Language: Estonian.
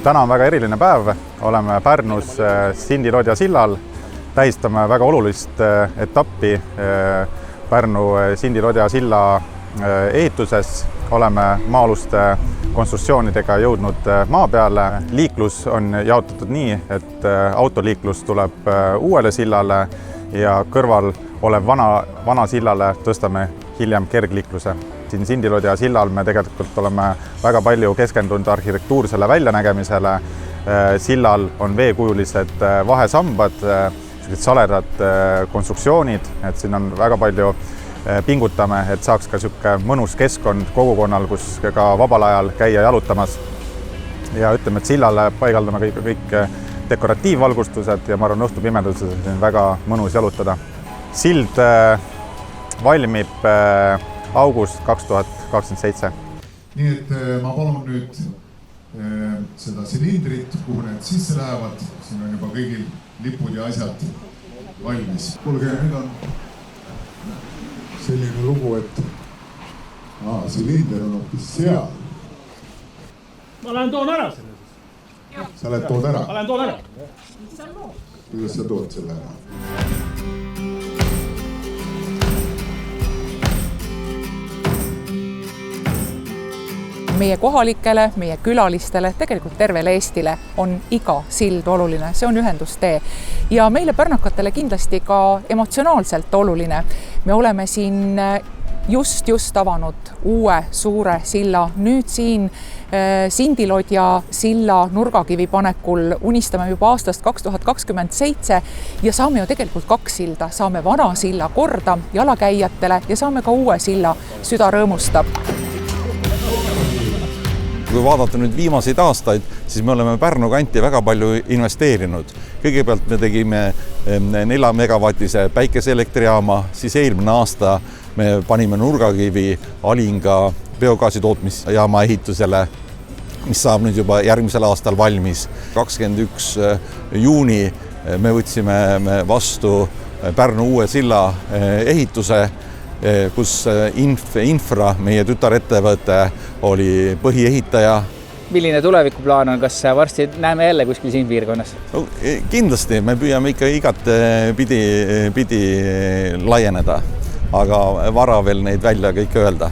Täna on väga eriline päev, oleme Pärnus Sindi-Lodja sillal, tähistame väga olulist etappi Pärnu Sindi-Lodja silla ehituses, oleme maa-aluste konstruktsioonidega jõudnud maa peale. Liiklus on jaotatud nii, et autoliiklus tuleb uuele sillale ja kõrval olev vana sillale tõstame hiljem kergliikluse. Siin Sindi-Lodja sillal me tegelikult oleme väga palju keskendunud arhitektuursele väljanägemisele. Sillal on veekujulised vahesambad, saledad konstruktsioonid, et siin on väga palju pingutame, et saaks ka sihuke mõnus keskkond kogukonnal, kus ka vabal ajal käia jalutamas. Ja ütleme, et sillale paigaldame kõik dekoratiivvalgustused ja ma arvan, õhtu pimeduses on väga mõnus jalutada. Sild valmib august 2027. Nii et ma palun nüüd seda silindrit, kuhu need sisse lähevad. Siin on juba kõigil lipud ja asjad valmis. Kuulge, nüüd on selline lugu, et silinder on hoopis seal. Ma lähen toon ära selle siis. Sa lähed tood ära? Ma lähen toon ära. Kuidas sa tood selle ära? Meie kohalikele, meie külalistele, tegelikult tervele Eestile on iga sild oluline, see on ühendustee. Ja meile pärnakatele kindlasti ka emotsionaalselt oluline. Me oleme siin just avanud uue suure silla. Nüüd siin Sindi-Lodja silla nurgakivi panekul unistame juba aastast 2027 ja saame ju tegelikult 2 silda. Saame vana silla korda jalakäijatele ja saame ka uue silla, süda rõõmustab. Kui vaadata nüüd viimaseid aastaid, siis me oleme Pärnu kanti väga palju investeerinud. Kõigepealt me tegime 4 megavatise päikeseelektrijaama, siis eelmine aasta me panime nurgakivi Alinga biogaasi tootmisjaama ehitusele, mis saab nüüd juba järgmisel aastal valmis. 21. juuni me võtsime vastu Pärnu uue silla ehituse, kus Infra, meie tütarettevõte, oli põhiehitaja. Milline tulevikuplaan on, kas varsti näeme jälle kuskil siin piirkonnas? No, kindlasti, me püüame ikka igat pidi laieneda, aga vara veel neid välja kõik öelda.